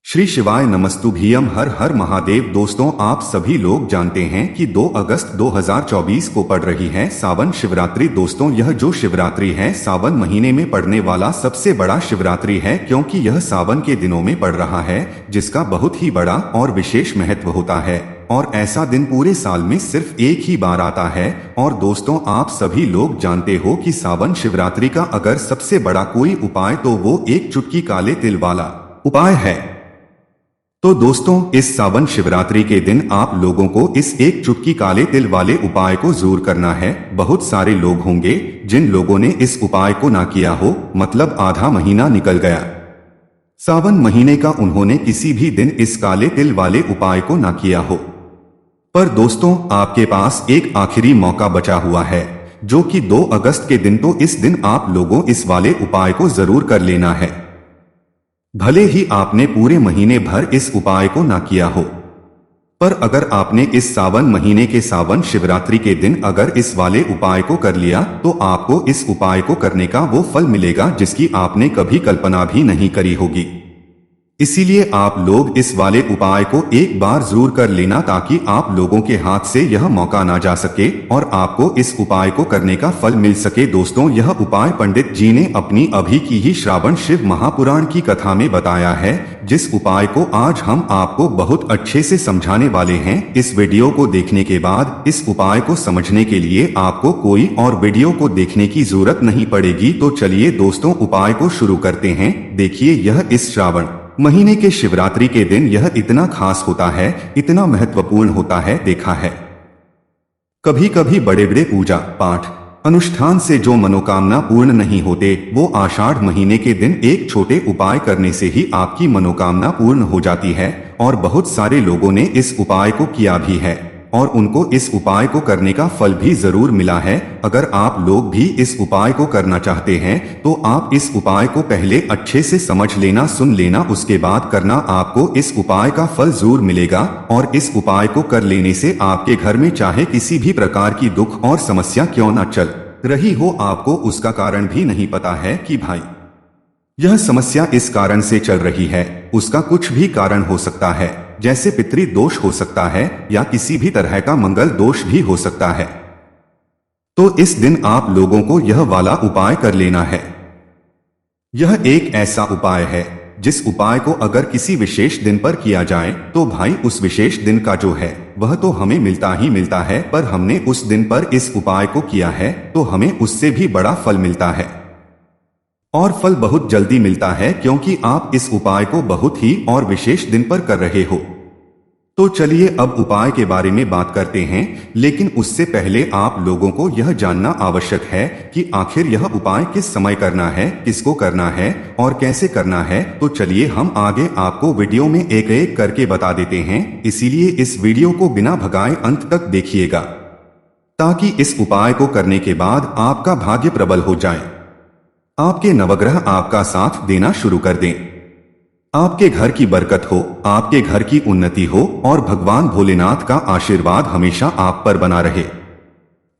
श्री शिवाय नमस्तुभ्यम। हर हर महादेव। दोस्तों, आप सभी लोग जानते हैं कि 2 अगस्त 2024 को पड़ रही है सावन शिवरात्रि। दोस्तों, यह जो शिवरात्रि है सावन महीने में पड़ने वाला सबसे बड़ा शिवरात्रि है, क्योंकि यह सावन के दिनों में पड़ रहा है, जिसका बहुत ही बड़ा और विशेष महत्व होता है। और ऐसा दिन पूरे साल में सिर्फ एक ही बार आता है। और दोस्तों, आप सभी लोग जानते हो कि सावन शिवरात्रि का अगर सबसे बड़ा कोई उपाय तो वो एक चुटकी काले तिल वाला उपाय है। तो दोस्तों, इस सावन शिवरात्रि के दिन आप लोगों को इस एक चुटकी काले तिल वाले उपाय को जरूर करना है। बहुत सारे लोग होंगे जिन लोगों ने इस उपाय को ना किया हो, मतलब आधा महीना निकल गया सावन महीने का, उन्होंने किसी भी दिन इस काले तिल वाले उपाय को ना किया हो। पर दोस्तों, आपके पास एक आखिरी मौका बचा हुआ है, जो कि 2 अगस्त के दिन। तो इस दिन आप लोगों इस वाले उपाय को जरूर कर लेना है। भले ही आपने पूरे महीने भर इस उपाय को ना किया हो, पर अगर आपने इस सावन महीने के सावन शिवरात्रि के दिन अगर इस वाले उपाय को कर लिया, तो आपको इस उपाय को करने का वो फल मिलेगा जिसकी आपने कभी कल्पना भी नहीं करी होगी। इसीलिए आप लोग इस वाले उपाय को एक बार जरूर कर लेना, ताकि आप लोगों के हाथ से यह मौका ना जा सके और आपको इस उपाय को करने का फल मिल सके। दोस्तों, यह उपाय पंडित जी ने अपनी अभी की ही श्रावण शिव महापुराण की कथा में बताया है, जिस उपाय को आज हम आपको बहुत अच्छे से समझाने वाले हैं। इस वीडियो को देखने के बाद इस उपाय को समझने के लिए आपको कोई और वीडियो को देखने की जरूरत नहीं पड़ेगी। तो चलिए दोस्तों, उपाय को शुरू करते हैं। देखिए, यह इस श्रावण महीने के शिवरात्रि के दिन यह इतना खास होता है, इतना महत्वपूर्ण होता है। देखा है कभी कभी बड़े बड़े पूजा पाठ अनुष्ठान से जो मनोकामना पूर्ण नहीं होते, वो आषाढ़ महीने के दिन एक छोटे उपाय करने से ही आपकी मनोकामना पूर्ण हो जाती है। और बहुत सारे लोगों ने इस उपाय को किया भी है और उनको इस उपाय को करने का फल भी जरूर मिला है। अगर आप लोग भी इस उपाय को करना चाहते हैं, तो आप इस उपाय को पहले अच्छे से समझ लेना, सुन लेना, उसके बाद करना। आपको इस उपाय का फल जरूर मिलेगा। और इस उपाय को कर लेने से आपके घर में चाहे किसी भी प्रकार की दुख और समस्या क्यों न चल रही हो, आपको उसका कारण भी नहीं पता है कि भाई यह समस्या इस कारण से चल रही है। उसका कुछ भी कारण हो सकता है, जैसे पितृ दोष हो सकता है या किसी भी तरह का मंगल दोष भी हो सकता है। तो इस दिन आप लोगों को यह वाला उपाय कर लेना है। यह एक ऐसा उपाय है जिस उपाय को अगर किसी विशेष दिन पर किया जाए, तो भाई उस विशेष दिन का जो है वह तो हमें मिलता ही मिलता है, पर हमने उस दिन पर इस उपाय को किया है तो हमें उससे भी बड़ा फल मिलता है। और फल बहुत जल्दी मिलता है, क्योंकि आप इस उपाय को बहुत ही और विशेष दिन पर कर रहे हो। तो चलिए अब उपाय के बारे में बात करते हैं, लेकिन उससे पहले आप लोगों को यह जानना आवश्यक है कि आखिर यह उपाय किस समय करना है, किसको करना है और कैसे करना है। तो चलिए हम आगे आपको वीडियो में एक एक करके बता देते हैं। इसीलिए इस वीडियो को बिना भगाए अंत तक देखिएगा, ताकि इस उपाय को करने के बाद आपका भाग्य प्रबल हो जाए, आपके नवग्रह आपका साथ देना शुरू कर दें, आपके घर की बरकत हो, आपके घर की उन्नति हो और भगवान भोलेनाथ का आशीर्वाद हमेशा आप पर बना रहे।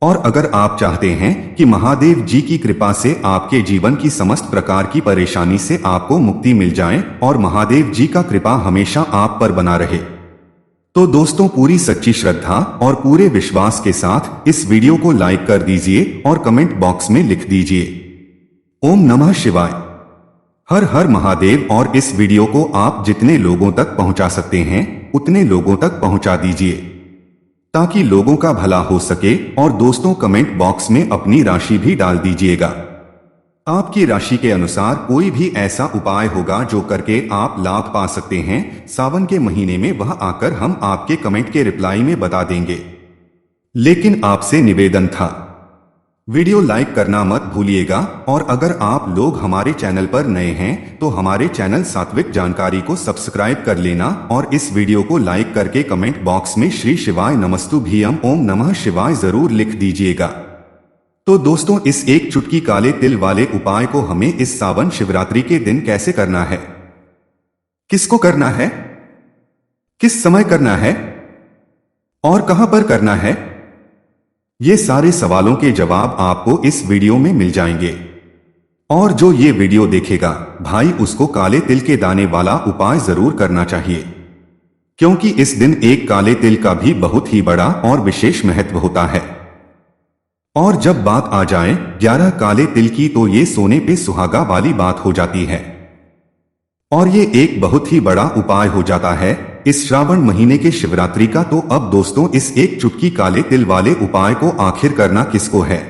और अगर आप चाहते हैं कि महादेव जी की कृपा से आपके जीवन की समस्त प्रकार की परेशानी से आपको मुक्ति मिल जाए और महादेव जी का कृपा हमेशा आप पर बना रहे, तो दोस्तों पूरी सच्ची श्रद्धा और पूरे विश्वास के साथ इस वीडियो को लाइक कर दीजिए और कमेंट बॉक्स में लिख दीजिए ओम नमः शिवाय, हर हर महादेव। और इस वीडियो को आप जितने लोगों तक पहुंचा सकते हैं उतने लोगों तक पहुंचा दीजिए, ताकि लोगों का भला हो सके। और दोस्तों, कमेंट बॉक्स में अपनी राशि भी डाल दीजिएगा। आपकी राशि के अनुसार कोई भी ऐसा उपाय होगा जो करके आप लाभ पा सकते हैं सावन के महीने में, वह आकर हम आपके कमेंट के रिप्लाई में बता देंगे। लेकिन आपसे निवेदन था, वीडियो लाइक करना मत भूलिएगा। और अगर आप लोग हमारे चैनल पर नए हैं तो हमारे चैनल सात्विक जानकारी को सब्सक्राइब कर लेना और इस वीडियो को लाइक करके कमेंट बॉक्स में श्री शिवाय नमस्तुभ्यम ओम नमः शिवाय जरूर लिख दीजिएगा। तो दोस्तों, इस एक चुटकी काले तिल वाले उपाय को हमें इस सावन शिवरात्रि के दिन कैसे करना है, किसको करना है, किस समय करना है और कहां पर करना है, ये सारे सवालों के जवाब आपको इस वीडियो में मिल जाएंगे। और जो ये वीडियो देखेगा भाई उसको काले तिल के दाने वाला उपाय जरूर करना चाहिए, क्योंकि इस दिन एक काले तिल का भी बहुत ही बड़ा और विशेष महत्व होता है। और जब बात आ जाए 11 काले तिल की तो ये सोने पे सुहागा वाली बात हो जाती है और ये एक बहुत ही बड़ा उपाय हो जाता है इस श्रावण महीने के शिवरात्रि का। तो अब दोस्तों इस एक चुटकी काले तिल वाले उपाय को आखिर करना किसको है,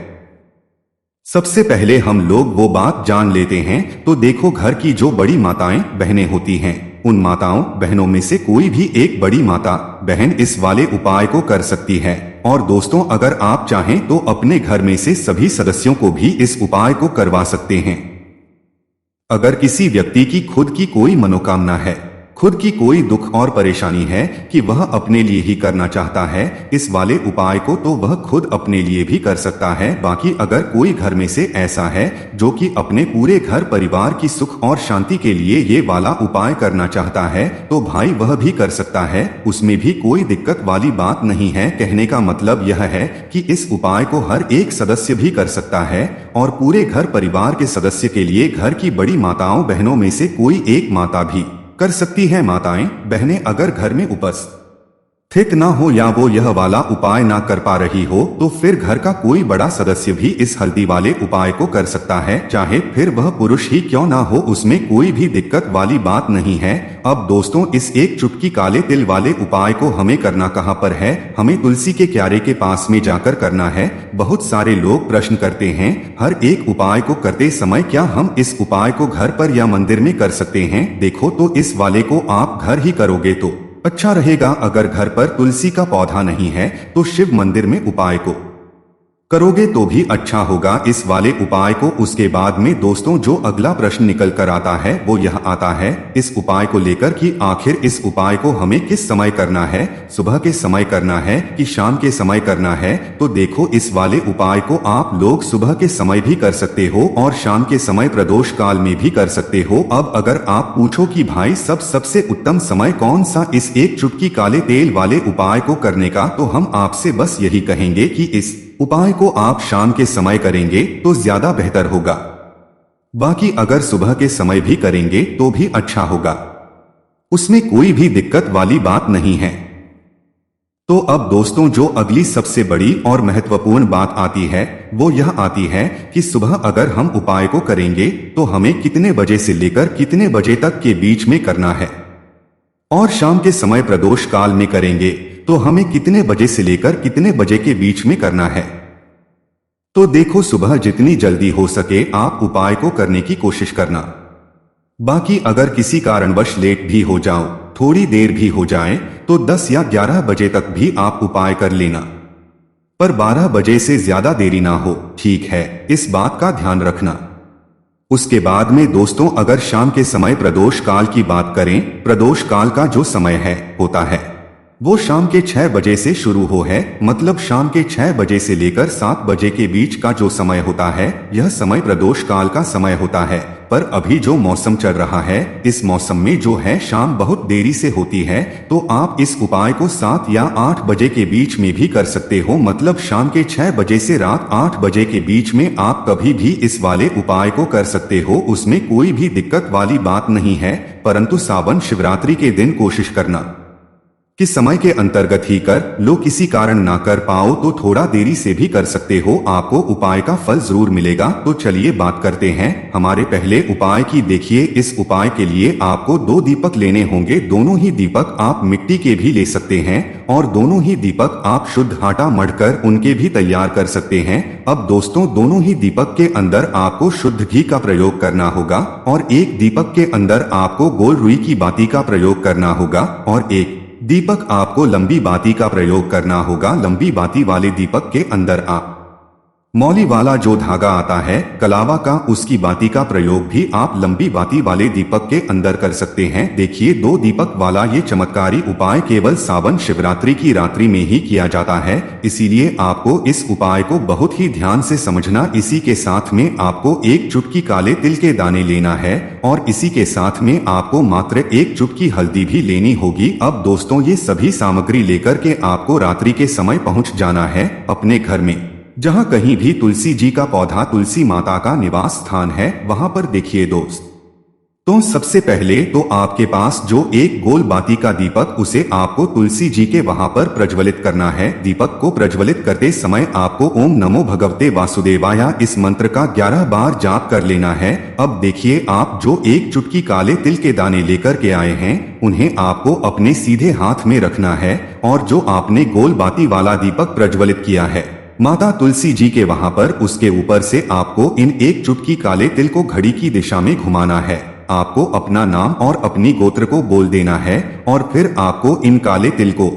सबसे पहले हम लोग वो बात जान लेते हैं। तो देखो, घर की जो बड़ी माताएं बहनें होती हैं उन माताओं बहनों में से कोई भी एक बड़ी माता बहन इस वाले उपाय को कर सकती है। और दोस्तों अगर आप चाहें तो अपने घर में से सभी सदस्यों को भी इस उपाय को करवा सकते हैं। अगर किसी व्यक्ति की खुद की कोई मनोकामना है, खुद की कोई दुख और परेशानी है कि वह अपने लिए ही करना चाहता है इस वाले उपाय को, तो वह खुद अपने लिए भी कर सकता है। बाकी अगर कोई घर में से ऐसा है जो कि अपने पूरे घर परिवार की सुख और शांति के लिए ये वाला उपाय करना चाहता है तो भाई वह भी कर सकता है, उसमें भी कोई दिक्कत वाली बात नहीं है। कहने का मतलब यह है कि इस उपाय को हर एक सदस्य भी कर सकता है और पूरे घर परिवार के सदस्य के लिए घर की बड़ी माताओं बहनों में से कोई एक माता भी कर सकती है। माताएं बहनें अगर घर में उपस्थित ना हो या वो यह वाला उपाय ना कर पा रही हो तो फिर घर का कोई बड़ा सदस्य भी इस हल्दी वाले उपाय को कर सकता है, चाहे फिर वह पुरुष ही क्यों ना हो, उसमें कोई भी दिक्कत वाली बात नहीं है। अब दोस्तों इस एक चुटकी काले तिल वाले उपाय को हमें करना कहाँ पर है, हमें तुलसी के क्यारे के पास में जाकर करना है। बहुत सारे लोग प्रश्न करते हैं हर एक उपाय को करते समय क्या हम इस उपाय को घर पर या मंदिर में कर सकते हैं। देखो, तो इस वाले को आप घर ही करोगे तो अच्छा रहेगा। अगर घर पर तुलसी का पौधा नहीं है तो शिव मंदिर में उपाय को करोगे तो भी अच्छा होगा इस वाले उपाय को। उसके बाद में दोस्तों जो अगला प्रश्न निकल कर आता है वो यह आता है इस उपाय को लेकर कि आखिर इस उपाय को हमें किस समय करना है, सुबह के समय करना है कि शाम के समय करना है। तो देखो, इस वाले उपाय को आप लोग सुबह के समय भी कर सकते हो और शाम के समय प्रदोष काल में भी कर सकते हो। अब अगर आप पूछो कि भाई सबसे उत्तम समय कौन सा इस एक चुटकी काले तेल वाले उपाय को करने का, तो हम आपसे बस यही कहेंगे कि इस उपाय को आप शाम के समय करेंगे तो ज्यादा बेहतर होगा। बाकी अगर सुबह के समय भी करेंगे तो भी अच्छा होगा, उसमें कोई भी दिक्कत वाली बात नहीं है। तो अब दोस्तों जो अगली सबसे बड़ी और महत्वपूर्ण बात आती है वो यह आती है कि सुबह अगर हम उपाय को करेंगे तो हमें कितने बजे से लेकर कितने बजे तक के बीच में करना है, और शाम के समय प्रदोष काल में करेंगे तो हमें कितने बजे से लेकर कितने बजे के बीच में करना है। तो देखो, सुबह जितनी जल्दी हो सके आप उपाय को करने की कोशिश करना। बाकी अगर किसी कारणवश लेट भी हो जाओ, थोड़ी देर भी हो जाए, तो 10 या 11 बजे तक भी आप उपाय कर लेना, पर 12 बजे से ज्यादा देरी ना हो, ठीक है, इस बात का ध्यान रखना। उसके बाद में दोस्तों अगर शाम के समय प्रदोष काल की बात करें, प्रदोष काल का जो समय है होता है वो शाम के 6 बजे से शुरू हो है, मतलब शाम के 6 बजे से लेकर 7 बजे के बीच का जो समय होता है यह समय प्रदोष काल का समय होता है। पर अभी जो मौसम चल रहा है इस मौसम में जो है शाम बहुत देरी से होती है, तो आप इस उपाय को 7 या 8 बजे के बीच में भी कर सकते हो, मतलब शाम के 6 बजे से रात 8 बजे के बीच में आप कभी भी इस वाले उपाय को कर सकते हो, उसमें कोई भी दिक्कत वाली बात नहीं है। परंतु सावन शिवरात्रि के दिन कोशिश करना कि समय के अंतर्गत ही कर लो, किसी कारण ना कर पाओ तो थोड़ा देरी से भी कर सकते हो, आपको उपाय का फल जरूर मिलेगा। तो चलिए बात करते हैं हमारे पहले उपाय की। देखिए, इस उपाय के लिए आपको 2 दीपक लेने होंगे। दोनों ही दीपक आप मिट्टी के भी ले सकते हैं और दोनों ही दीपक आप शुद्ध आटा मढ़कर उनके भी तैयार कर सकते हैं। अब दोस्तों दोनों ही दीपक के अंदर आपको शुद्ध घी का प्रयोग करना होगा और एक दीपक के अंदर आपको गोल रुई की बाती का प्रयोग करना होगा और एक दीपक आपको लंबी बाती का प्रयोग करना होगा। लंबी बाती वाले दीपक के अंदर आप मौली वाला जो धागा आता है कलावा का, उसकी बाती का प्रयोग भी आप लंबी बाती वाले दीपक के अंदर कर सकते हैं। देखिए, 2 दीपक वाला ये चमत्कारी उपाय केवल सावन शिवरात्रि की रात्रि में ही किया जाता है, इसीलिए आपको इस उपाय को बहुत ही ध्यान से समझना। इसी के साथ में आपको एक चुटकी काले तिल के दाने लेना है और इसी के साथ में आपको मात्र एक चुटकी हल्दी भी लेनी होगी। अब दोस्तों ये सभी सामग्री लेकर के आपको रात्रि के समय पहुंच जाना है अपने घर में। जहाँ कहीं भी तुलसी जी का पौधा तुलसी माता का निवास स्थान है वहां पर देखिए दोस्त। तो सबसे पहले तो आपके पास जो एक गोल बाती का दीपक उसे आपको तुलसी जी के वहां पर प्रज्वलित करना है। दीपक को प्रज्वलित करते समय आपको ओम नमो भगवते वासुदेवाय इस मंत्र का 11 बार जाप कर लेना है। अब देखिए आप जो एक चुटकी काले तिल के दाने लेकर के आए हैं उन्हें आपको अपने सीधे हाथ में रखना है और जो आपने गोल बाती वाला दीपक प्रज्वलित किया है माता तुलसी जी के वहां पर उसके ऊपर से आपको इन एक चुटकी काले तिल को घड़ी की दिशा में घुमाना है। आपको अपना नाम और अपनी गोत्र को बोल देना है और फिर आपको इन काले तिल को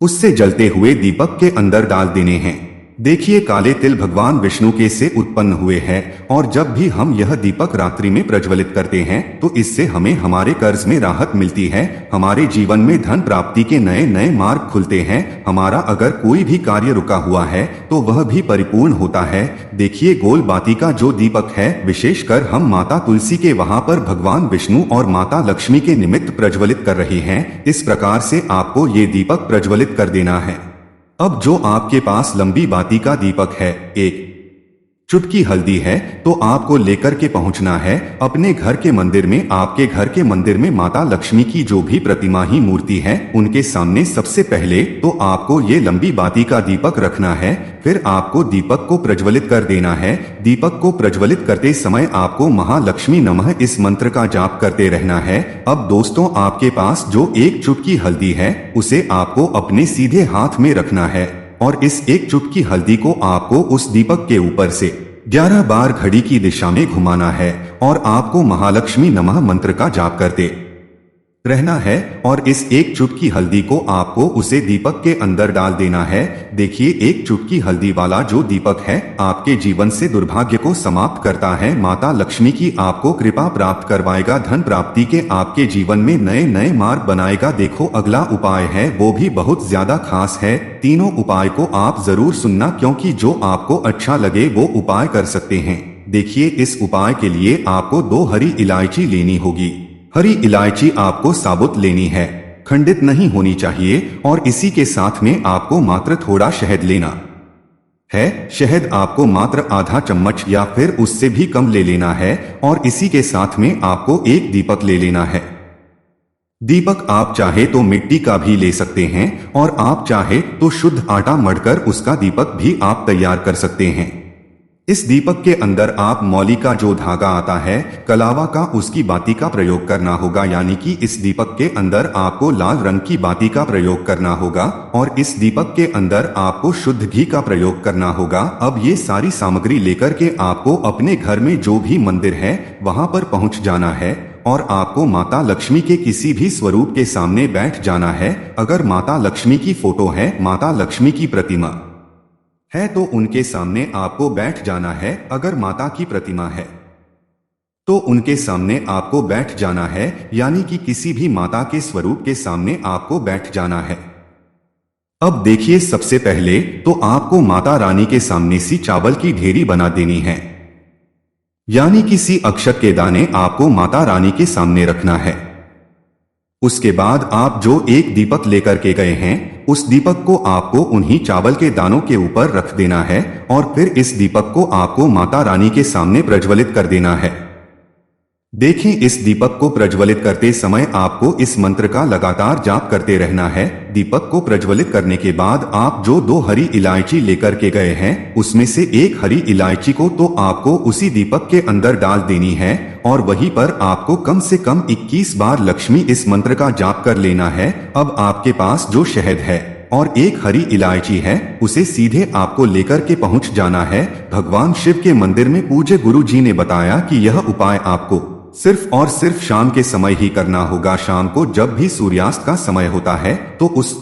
उससे जलते हुए दीपक के अंदर डाल देने हैं। देखिए काले तिल भगवान विष्णु के से उत्पन्न हुए हैं और जब भी हम यह दीपक रात्रि में प्रज्वलित करते हैं तो इससे हमें हमारे कर्ज में राहत मिलती है, हमारे जीवन में धन प्राप्ति के नए नए मार्ग खुलते हैं, हमारा अगर कोई भी कार्य रुका हुआ है तो वह भी परिपूर्ण होता है। देखिए गोल बाती का जो दीपक है विशेषकर हम माता तुलसी के वहां पर भगवान विष्णु और माता लक्ष्मी के निमित्त प्रज्वलित कर रही हैं। इस प्रकार से आपको ये दीपक प्रज्वलित कर देना है। अब जो आपके पास लंबी बाती का दीपक है, एक चुटकी हल्दी है, तो आपको लेकर के पहुंचना है अपने घर के मंदिर में। आपके घर के मंदिर में माता लक्ष्मी की जो भी प्रतिमा ही मूर्ति है उनके सामने सबसे पहले तो आपको ये लंबी बाती का दीपक रखना है। फिर आपको दीपक को प्रज्वलित कर देना है। दीपक को प्रज्वलित करते समय आपको महालक्ष्मी नमः इस मंत्र का जाप करते रहना है। अब दोस्तों आपके पास जो एक चुटकी हल्दी है उसे आपको अपने सीधे हाथ में रखना है और इस एक चुटकी हल्दी को आपको उस दीपक के ऊपर से 11 बार घड़ी की दिशा में घुमाना है और आपको महालक्ष्मी नमः मंत्र का जाप करते रहना है और इस एक चुटकी हल्दी को आपको उसे दीपक के अंदर डाल देना है। देखिए एक चुटकी हल्दी वाला जो दीपक है आपके जीवन से दुर्भाग्य को समाप्त करता है, माता लक्ष्मी की आपको कृपा प्राप्त करवाएगा, धन प्राप्ति के आपके जीवन में नए नए मार्ग बनाएगा। देखो अगला उपाय है वो भी बहुत ज्यादा खास है। तीनों उपाय को आप जरूर सुनना क्योंकि जो आपको अच्छा लगे वो उपाय कर सकते हैं। देखिए इस उपाय के लिए आपको 2 हरी इलायची लेनी होगी। हरी इलायची आपको साबुत लेनी है, खंडित नहीं होनी चाहिए और इसी के साथ में आपको मात्र थोड़ा शहद लेना है। शहद आपको मात्र आधा चम्मच या फिर उससे भी कम ले लेना है और इसी के साथ में आपको एक दीपक ले लेना है। दीपक आप चाहे तो मिट्टी का भी ले सकते हैं और आप चाहे तो शुद्ध आटा मढ़कर उसका दीपक भी आप तैयार कर सकते हैं। इस दीपक के अंदर आप मौली का जो धागा आता है कलावा का उसकी बाती का प्रयोग करना होगा, यानी कि इस दीपक के अंदर आपको लाल रंग की बाती का प्रयोग करना होगा और इस दीपक के अंदर आपको शुद्ध घी का प्रयोग करना होगा। अब ये सारी सामग्री लेकर के आपको अपने घर में जो भी मंदिर है वहां पर पहुंच जाना है और आपको माता लक्ष्मी के किसी भी स्वरूप के सामने बैठ जाना है। अगर माता लक्ष्मी की फोटो है, माता लक्ष्मी की प्रतिमा है तो उनके सामने आपको बैठ जाना है। अगर माता की प्रतिमा है तो उनके सामने आपको बैठ जाना है, यानी कि किसी भी माता के स्वरूप के सामने आपको बैठ जाना है। अब देखिए सबसे पहले तो आपको माता रानी के सामने सी चावल की ढेरी बना देनी है, यानी किसी अक्षत के दाने आपको माता रानी के सामने रखना है। उसके बाद आप जो एक दीपक लेकर के गए हैं उस दीपक को आपको उन्हीं चावल के दानों के ऊपर रख देना है और फिर इस दीपक को आपको माता रानी के सामने प्रज्वलित कर देना है। देखें इस दीपक को प्रज्वलित करते समय आपको इस मंत्र का लगातार जाप करते रहना है। दीपक को प्रज्वलित करने के बाद आप जो 2 हरी इलायची लेकर के गए हैं उसमें से एक हरी इलायची को तो आपको उसी दीपक के अंदर डाल देनी है और वहीं पर आपको कम से कम 21 बार लक्ष्मी इस मंत्र का जाप कर लेना है। अब आपके पास जो शहद है और एक हरी इलायची है उसे सीधे आपको लेकर के पहुंच जाना है भगवान शिव के मंदिर में। पूज्य गुरु जी ने बताया कि यह उपाय आपको सिर्फ और सिर्फ शाम के समय ही करना होगा। शाम को जब भी सूर्यास्त का समय होता है तो उस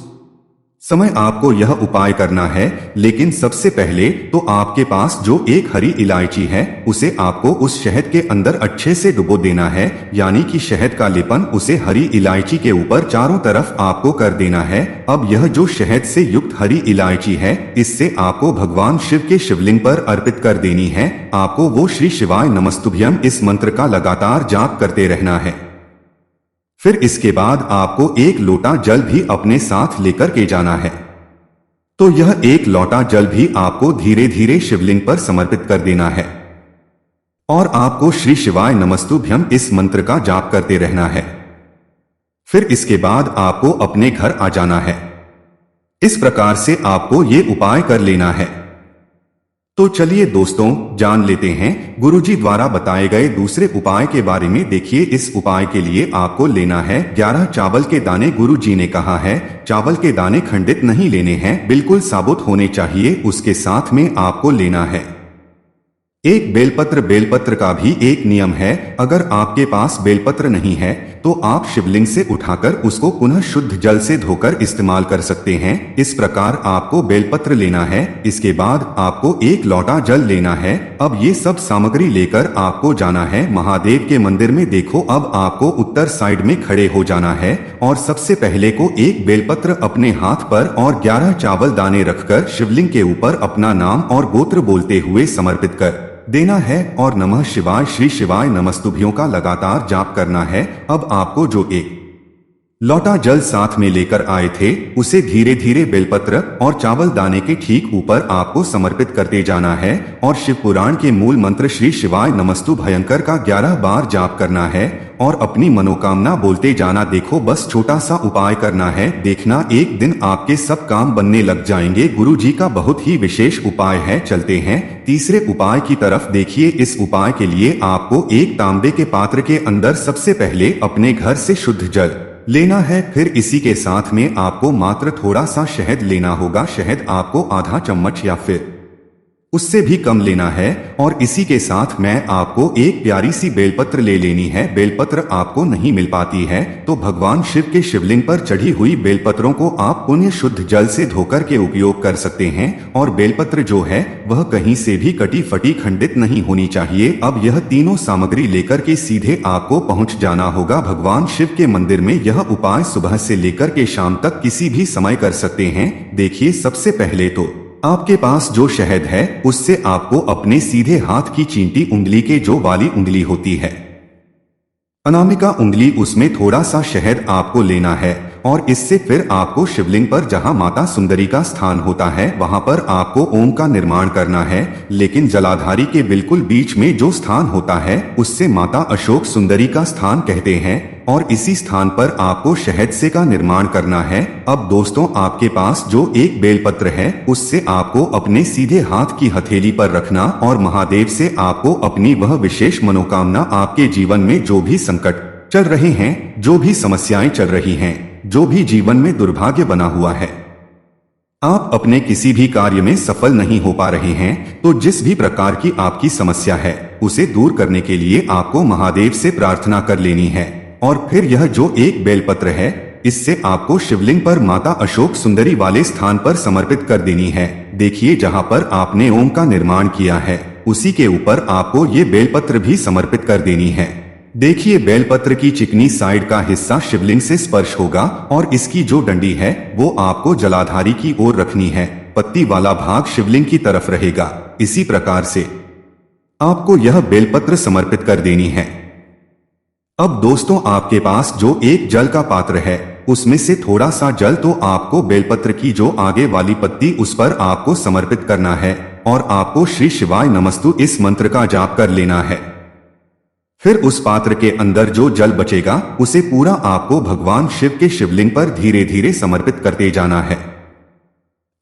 समय आपको यह उपाय करना है। लेकिन सबसे पहले तो आपके पास जो एक हरी इलायची है उसे आपको उस शहद के अंदर अच्छे से डुबो देना है, यानी कि शहद का लेपन उसे हरी इलायची के ऊपर चारों तरफ आपको कर देना है। अब यह जो शहद से युक्त हरी इलायची है इससे आपको भगवान शिव के शिवलिंग पर अर्पित कर देनी है। आपको वो श्री शिवाय नमस्तुभ्यम इस मंत्र का लगातार जाप करते रहना है। फिर इसके बाद आपको एक लोटा जल भी अपने साथ लेकर के जाना है। तो यह एक लौटा जल भी आपको धीरे धीरे शिवलिंग पर समर्पित कर देना है और आपको श्री शिवाय नमस्तुभ्यम इस मंत्र का जाप करते रहना है। फिर इसके बाद आपको अपने घर आ जाना है। इस प्रकार से आपको ये उपाय कर लेना है। तो चलिए दोस्तों जान लेते हैं गुरुजी द्वारा बताए गए दूसरे उपाय के बारे में। देखिए, इस उपाय के लिए आपको लेना है 11 चावल के दाने। गुरुजी ने कहा है चावल के दाने खंडित नहीं लेने हैं, बिल्कुल साबुत होने चाहिए। उसके साथ में आपको लेना है एक बेलपत्र। बेलपत्र का भी एक नियम है, अगर आपके पास बेलपत्र नहीं है तो आप शिवलिंग से उठाकर उसको पुनः शुद्ध जल से धोकर इस्तेमाल कर सकते हैं। इस प्रकार आपको बेलपत्र लेना है। इसके बाद आपको एक लौटा जल लेना है। अब ये सब सामग्री लेकर आपको जाना है महादेव के मंदिर में। देखो, अब आपको उत्तर साइड में खड़े हो जाना है और सबसे पहले को एक बेलपत्र अपने हाथ पर और 11 चावल दाने रखकर शिवलिंग के ऊपर अपना नाम और गोत्र बोलते हुए समर्पित कर देना है और नमः शिवाय श्री शिवाय नमस्तुभ्यों का लगातार जाप करना है। अब आपको जो एक लौटा जल साथ में लेकर आए थे उसे धीरे धीरे बेलपत्र और चावल दाने के ठीक ऊपर आपको समर्पित करते जाना है और शिव पुराण के मूल मंत्र श्री शिवाय नमस्तु भयंकर का 11 बार जाप करना है और अपनी मनोकामना बोलते जाना। देखो, बस छोटा सा उपाय करना है, देखना एक दिन आपके सब काम बनने लग जाएंगे। गुरु जी का बहुत ही विशेष उपाय है। चलते हैं तीसरे उपाय की तरफ। देखिए, इस उपाय के लिए आपको एक तांबे के पात्र के अंदर सबसे पहले अपने घर से शुद्ध जल लेना है। फिर इसी के साथ में आपको मात्र थोड़ा सा शहद लेना होगा। शहद आपको आधा चम्मच या फिर उससे भी कम लेना है और इसी के साथ में आपको एक प्यारी सी बेलपत्र ले लेनी है। बेलपत्र आपको नहीं मिल पाती है तो भगवान शिव के शिवलिंग पर चढ़ी हुई बेलपत्रों को आप पुण्य शुद्ध जल से धोकर के उपयोग कर सकते हैं। और बेलपत्र जो है वह कहीं से भी कटी फटी खंडित नहीं होनी चाहिए। अब यह तीनों सामग्री लेकर के सीधे आपको पहुंच जाना होगा भगवान शिव के मंदिर में। यह उपाय सुबह से लेकर के शाम तक किसी भी समय कर सकते हैं। देखिए, सबसे पहले तो आपके पास जो शहद है उससे आपको अपने सीधे हाथ की चींटी उंगली के जो वाली उंगली होती है अनामिका उंगली, उसमें थोड़ा सा शहद आपको लेना है और इससे फिर आपको शिवलिंग पर जहां माता सुंदरी का स्थान होता है वहां पर आपको ओम का निर्माण करना है। लेकिन जलाधारी के बिल्कुल बीच में जो स्थान होता है उससे माता अशोक सुंदरी का स्थान कहते हैं और इसी स्थान पर आपको शहद से का निर्माण करना है। अब दोस्तों, आपके पास जो एक बेलपत्र है उससे आपको अपने सीधे हाथ की हथेली पर रखना और महादेव से आपको अपनी वह विशेष मनोकामना, आपके जीवन में जो भी संकट चल रहे हैं, जो भी समस्याएं चल रही हैं, जो भी जीवन में दुर्भाग्य बना हुआ है, आप अपने किसी भी कार्य में सफल नहीं हो पा रहे हैं, तो जिस भी प्रकार की आपकी समस्या है उसे दूर करने के लिए आपको महादेव से प्रार्थना कर लेनी है। और फिर यह जो एक बेलपत्र है इससे आपको शिवलिंग पर माता अशोक सुंदरी वाले स्थान पर समर्पित कर देनी है। देखिए, जहां पर आपने ओम का निर्माण किया है उसी के ऊपर आपको ये बेलपत्र भी समर्पित कर देनी है। देखिए, बेलपत्र की चिकनी साइड का हिस्सा शिवलिंग से स्पर्श होगा और इसकी जो डंडी है वो आपको जलाधारी की ओर रखनी है। पत्ती वाला भाग शिवलिंग की तरफ रहेगा। इसी प्रकार से आपको यह बेलपत्र समर्पित कर देनी है। अब दोस्तों, आपके पास जो एक जल का पात्र है उसमें से थोड़ा सा जल तो आपको बेलपत्र की जो आगे वाली पत्ती उस पर आपको समर्पित करना है और आपको श्री शिवाय नमस्तु इस मंत्र का जाप कर लेना है। फिर उस पात्र के अंदर जो जल बचेगा उसे पूरा आपको भगवान शिव के शिवलिंग पर धीरे धीरे समर्पित करते जाना है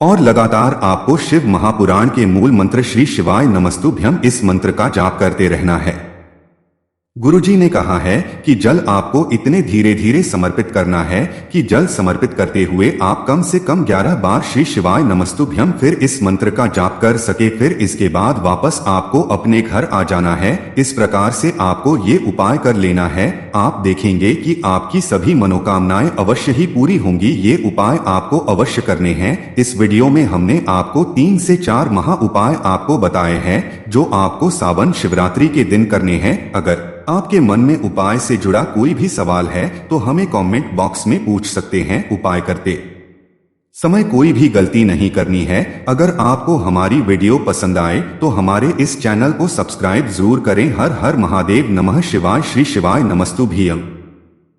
और लगातार आपको शिव महापुराण के मूल मंत्र श्री शिवाय नमस्तुभ्यम इस मंत्र का जाप करते रहना है। गुरुजी ने कहा है कि जल आपको इतने धीरे धीरे समर्पित करना है कि जल समर्पित करते हुए आप कम से कम 11 बार श्री शिवाय नमस्तुभ्यम फिर इस मंत्र का जाप कर सके। फिर इसके बाद वापस आपको अपने घर आ जाना है। इस प्रकार से आपको ये उपाय कर लेना है। आप देखेंगे कि आपकी सभी मनोकामनाएं अवश्य ही पूरी होंगी। ये उपाय आपको अवश्य करने हैं। इस वीडियो में हमने आपको 3 से 4 महा उपाय आपको बताए हैं जो आपको सावन शिवरात्रि के दिन करने हैं। अगर आपके मन में उपाय से जुड़ा कोई भी सवाल है तो हमें कमेंट बॉक्स में पूछ सकते हैं। उपाय करते समय कोई भी गलती नहीं करनी है। अगर आपको हमारी वीडियो पसंद आए तो हमारे इस चैनल को सब्सक्राइब जरूर करें। हर हर महादेव, नमः शिवाय, श्री शिवाय नमस्तुभ्यम।